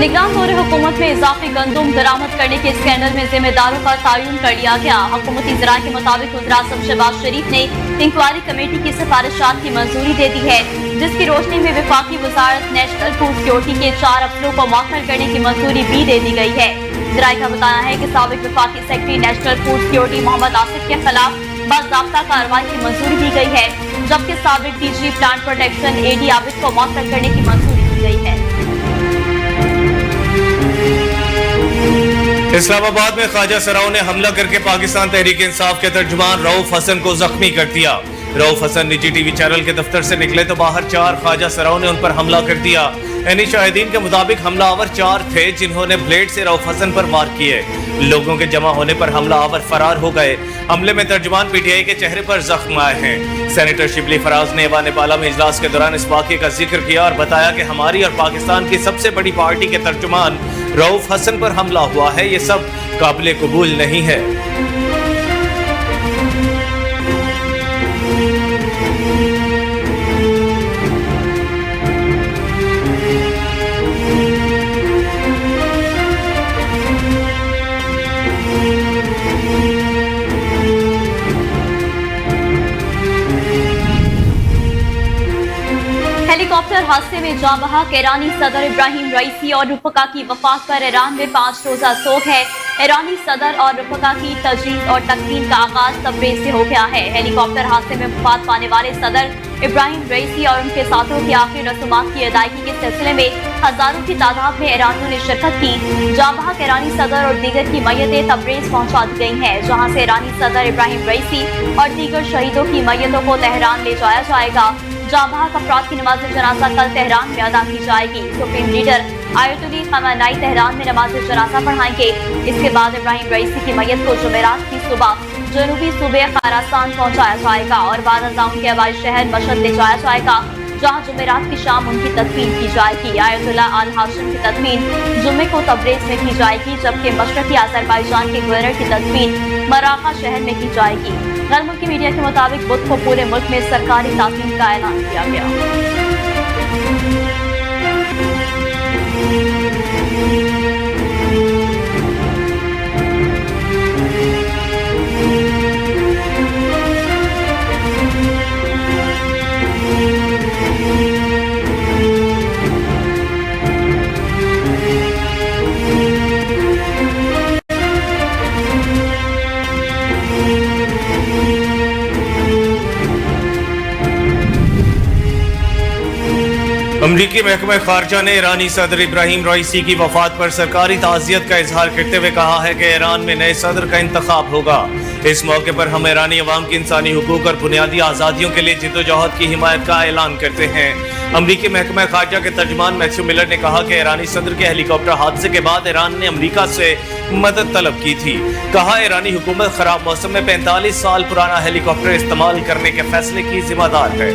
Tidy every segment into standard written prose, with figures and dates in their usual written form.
निगरान दौरे हुकूमत में इजाफी गंदुम बरामद करने के स्कैंडल में जिम्मेदारों का तयन कर लिया गया। हुकूमती ज़राए के मुताबिक वज़ीर आज़म शहबाज शरीफ ने इंक्वायरी कमेटी की सिफारिशात की मंजूरी दे दी है, जिसकी रोशनी में वफाकी वजारत नेशनल फूड सिक्योरिटी के 4 अफसरों को मुअत्तल करने की मंजूरी भी दे दी गई है। ज़राए का बताना है कि साबिक वफाकी secretary national food security Mohammad Asif के खिलाफ बाज़ाब्ता कार्रवाई की मंजूरी दी गई है, जबकि साबिक DG plant protection AD Abid को मुअत्तल करने की मंजूरी दी गई है। इस्लामाबाद में ख्वाजा सराओं ने हमला करके पाकिस्तान तहरीक इंसाफ के तर्जुमान रऊफ हसन को जख्मी कर दिया। रऊफ हसन निजी टीवी चैनल के दफ्तर से निकले तो बाहर 4 ख्वाजा सराओं ने उन पर हमला कर दिया। यानी शाहिदीन के मुताबिक हमलावर 4 थे, जिन्होंने ब्लेड से रऊफ हसन पर वार किए। लोगों के जमा होने पर हमलावर फरार हो गए। हमले में तर्जुमान PTI के चेहरे पर जख्म आए हैं। सेनेटर शिबली फराज ने ऐवान बाला में इजलास के दौरान इस वाक़े का जिक्र किया और बताया कि हमारी और पाकिस्तान की सबसे बड़ी पार्टी के तर्जुमान रऊफ हसन पर हमला हुआ है, ये सब काबिल कबूल नहीं है। हेलीकॉप्टर हादसे में जाँ बहक ईरानी सदर इब्राहिम रईसी और रुपका की वफात पर ईरान में 5 रोजा सोग है। ईरानी सदर और रुपका की तजहीज और तकरीम का आगाज तब्रेज़ से हो गया है। हेलीकॉप्टर हादसे में वफात पाने वाले सदर इब्राहिम रईसी और उनके साथियों की आखिरी रसूमात की अदायगी के सिलसिले में हजारों की तादाद में ईरानियों ने शिरकत की। जाँ बहक ईरानी सदर और दीगर की मैयतें तब्रेज़ पहुँचा दी गई हैं, जहाँ से ईरानी सदर इब्राहिम रईसी और दीगर शहीदों की मैयतों को तेहरान ले जाया जाएगा। जाँ बहक अफराद की नमाज जनाजा कल तेहरान में अदा की जाएगी। सुप्रीम लीडर आयतुल्लाह खamenei तेहरान में नमाज जनाजा पढ़ाएंगे। इसके बाद इब्राहिम रईसी की मैयत को जुमेरात की सुबह जनूबी सूबे खारासान पहुँचाया जाएगा और बाद अज़ां उनके हवाई शहर मशहद ले जाया जाएगा, जहाँ जुमेरात की शाम उनकी तदफीन की जाएगी। आयतुल्लाह अल हाशिम की तदफीन जुम्मे को तब्रेज़ में की जाएगी, जबकि मशरकी अज़रबैजान के गवर्नर की तदफीन मराका शहर में की जाएगी। गैर मुल्की मीडिया के मुताबिक बुध को पूरे मुल्क में सरकारी ताज़ीम का ऐलान किया गया। अमरीकी महकमा खारजा ने ईरानी सदर इब्राहिम रईसी की वफात पर सरकारी ताज़ियत का इजहार करते हुए कहा है कि ईरान में नए सदर का इंतखाब होगा। इस मौके पर हम ईरानी अवाम की इंसानी हुकूक और बुनियादी आज़ादियों के लिए जिद्दोजहद की हिमायत का ऐलान करते हैं। अमरीकी महकमा खारजा के तर्जुमान मैथ्यू मिलर ने कहा कि ईरानी सदर के हेलीकॉप्टर हादसे के बाद ईरान ने अमरीका से मदद तलब की थी। कहा ईरानी हुकूमत खराब मौसम में 45 साल पुराना हेलीकॉप्टर इस्तेमाल करने के फैसले की जिम्मेदार है।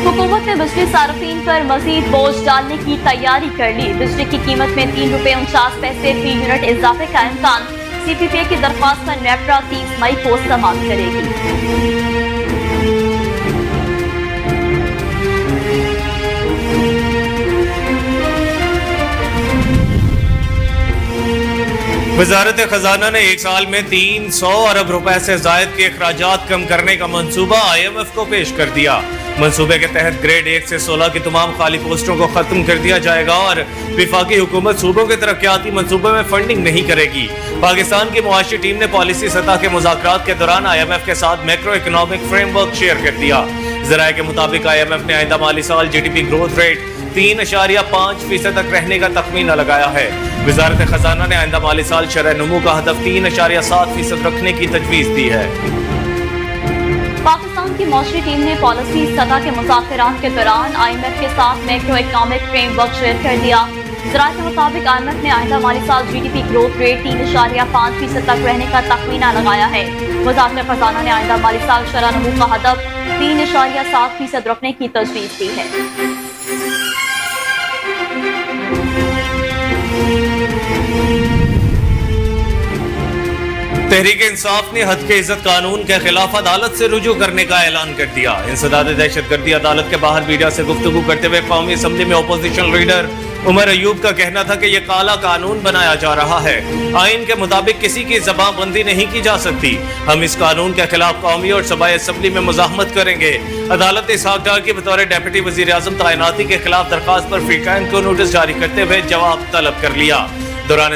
हुकूमत ने बिजली सार्फिन पर मजीद बोझ डालने की तैयारी कर ली। बिजली की कीमत में ₹3.49 फी यूनिट इजाफे का इम्कान। CPPA की दरख्वास्त पर नेपरा 30 मई को समाप्त करेगी। वजारत खजाना ने एक साल में 300 अरब रुपए से जायद के अखराजात कम करने का मंसूबा IMF को पेश कर दिया। मंसूबे के तहत ग्रेड 1 से 16 की तमाम खाली पोस्टों को खत्म कर दिया जाएगा और विफाकी हुकूमत सूबों के तरक्याती मंसूबे में फंडिंग नहीं करेगी। पाकिस्तान की मुआशी टीम ने पॉलिसी सतह के मुज़ाकरात के दौरान IMF के साथ मैक्रो इकोनॉमिक फ्रेमवर्क शेयर कर दिया। ज़राए के मुताबिक IMF ने आइंदा माली साल GDP ग्रोथ रेट 3.5% तक रहने का तखमीना लगाया है। वजारत खजाना ने आइंदा माली साल शरह नमू का हदफ 3.7% रखने की तजवीज दी है। पाकिस्तान की मौसरी टीम ने पॉलिसी सतह के मुज़ाकरात के दौरान IMF के साथ मैक्रो इकनॉमिक फ्रेमवर्क शेयर कर दिया। ज़राए के मुताबिक IMF ने आइंदा माली साल GDP ग्रोथ रेट 3.5% तक रहने का तखमीना लगाया है। वज़ारत खजाना ने आइंदा माली साल शरह नमू का हदफ 3.7% रखने की तजवीज दी है। तहरीक इंसाफ ने हद के इज्जत कानून के खिलाफ अदालत से रुजू करने का ऐलान कर दिया। इंसदाद दहशतगर्दी अदालत के बाहर मीडिया से गुफ्तगू करते हुए कौमी असम्बली में अपोजिशन लीडर उमर अयूब का कहना था कि यह काला कानून बनाया जा रहा है। आइन के मुताबिक किसी की जबानबंदी नहीं की जा सकती। हम इस कानून के खिलाफ कौमी और सूबाई असम्बली में मुजाहमत करेंगे। अदालत ने इसहाक डार की बतौर डेप्यूटी वजीर आजम तैनाती के खिलाफ दरखास्त पर फ्रीकाइन को नोटिस जारी करते हुए जवाब तलब कर लिया। दौरान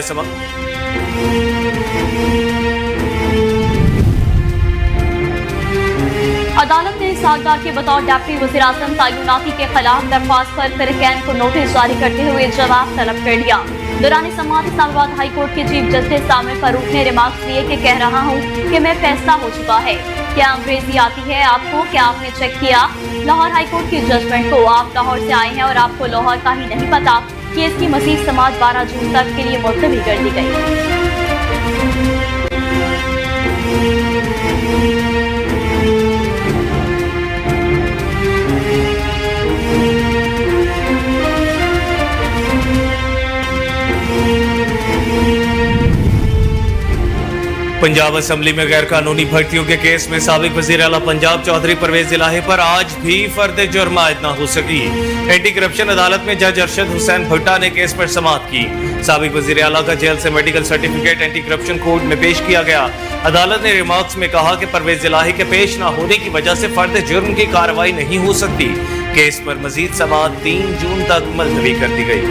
अदालत ने इसहाक डार के बतौर डेप्यूटी वज़ीर आज़म तैनाती के खिलाफ दरख्वास्त पर फ्रीकाइन को नोटिस जारी करते हुए जवाब तलब कर लिया। दौरान समाअत इस्लामाबाद हाई कोर्ट के चीफ जस्टिस सामिर फारूक ने रिमार्क्स दिए कि कह रहा हूँ कि मैं फैसला हो चुका है। क्या अंग्रेजी आती है आपको? क्या आपने चेक किया लाहौर हाई कोर्ट की जजमेंट को? आप लाहौर से आए हैं और आपको लाहौर का ही नहीं पता कि इसकी मज़ीद समाअत 12 जून तक के लिए मुलतवी कर दी गई। पंजाब असम्बली में गैर कानूनी भर्तियों के केस में साबिक वजीर आला पंजाब चौधरी परवेज इलाही पर आज भी फर्द जुर्म आयद न हो सकी। एंटी करप्शन अदालत में जज अरशद हुसैन भुट्टा ने केस पर समाअत की। साबिक वजीर आला का जेल से medical certificate anti corruption court में पेश किया गया। अदालत ने रिमार्क्स में कहा कि परवेज इलाही के पेश न होने की वजह से फर्द जुर्म की कार्रवाई नहीं हो सकती। केस पर मजीद समाअत 3 जून तक मुलतवी कर दी गई।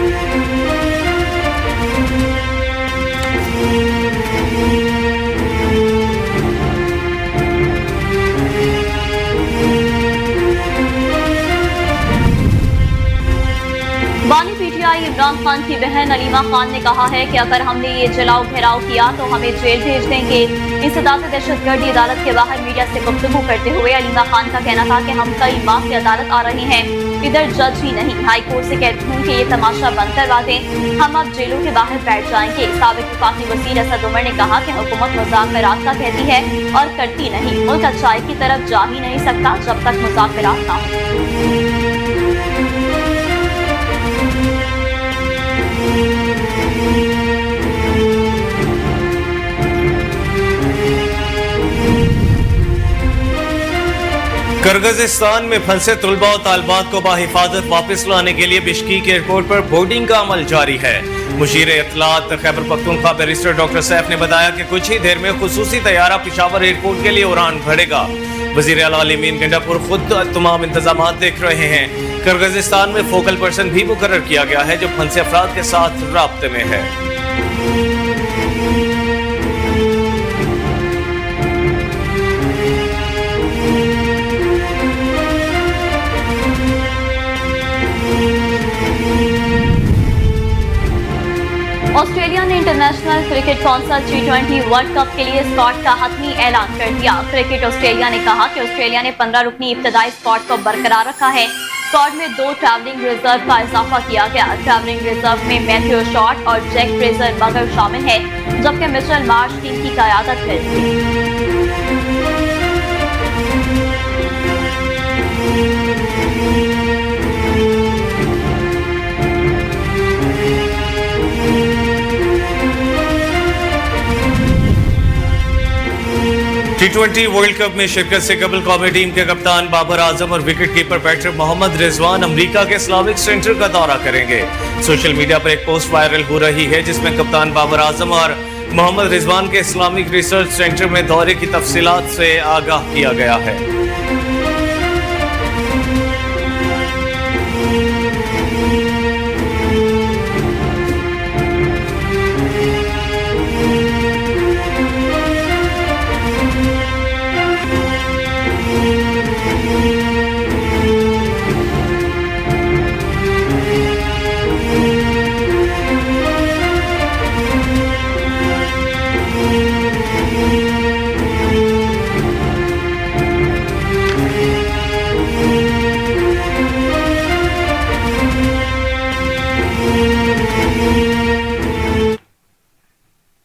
बानी PTI इमरान खान की बहन अलीमा खान ने कहा है कि अगर हमने ये जलाओ घेराव किया तो हमें जेल भेज देंगे। इंसदाद दहशतगर्दी अदालत के बाहर मीडिया से गुफ्तगू करते हुए अलीमा खान का कहना था कि हम कई माह से अदालत आ रहे हैं, इधर जज ही नहीं। हाई कोर्ट से कहती हूँ कि ये तमाशा बंद करवा दें, हम अब जेलों के बाहर बैठ जाएंगे। साबिक वफाकी वज़ीर असद उमर ने कहा कि हुकूमत मुज़ाकरात का कहती है और करती नहीं। मुल्क अच्छाई की तरफ जा ही नहीं सकता जब तक मुज़ाकरात ना हो। किर्गिज़स्तान में फंसे तुलबा और तालिबात को बाहिफाजत वापस लाने के लिए बिश्कीक एयरपोर्ट पर बोर्डिंग का अमल जारी है। मुशीर इत्तलात खैबर पख्तूनख्वा बैरिस्टर डॉक्टर सैफ ने बताया कि कुछ ही देर में खुसूसी तैयारा पिशावर एयरपोर्ट के लिए उड़ान भरेगा। वज़ीर आला अमीन गंडापुर खुद तमाम इंतजाम देख रहे हैं। किर्गिज़स्तान में फोकल पर्सन भी मुकर्रर किया गया है जो फंसे अफराद के साथ राब्ते में है। ऑस्ट्रेलिया ने international cricket council T20 world cup के लिए स्क्वाड का हतमी ऐलान कर दिया। क्रिकेट ऑस्ट्रेलिया ने कहा कि ऑस्ट्रेलिया ने 15 रुकनी इब्तदाई स्क्वाड को बरकरार रखा है। स्क्वाड में 2 ट्रैवलिंग रिजर्व का इजाफा किया गया। ट्रैवलिंग रिजर्व में मैथ्यू शॉर्ट और जैक फ्रेजर मगर शामिल है, जबकि मिचेल मार्श टीम की क़यादत करेंगे। T20 वर्ल्ड कप में शिरकत से कबल कौमी टीम के कप्तान बाबर आजम और wicket keeper batter Mohammad Rizwan America के इस्लामिक सेंटर का दौरा करेंगे। सोशल मीडिया पर एक पोस्ट वायरल हो रही है जिसमें कप्तान बाबर आजम और मोहम्मद रिजवान के इस्लामिक रिसर्च सेंटर में दौरे की तफसीलात से आगाह किया गया है। है।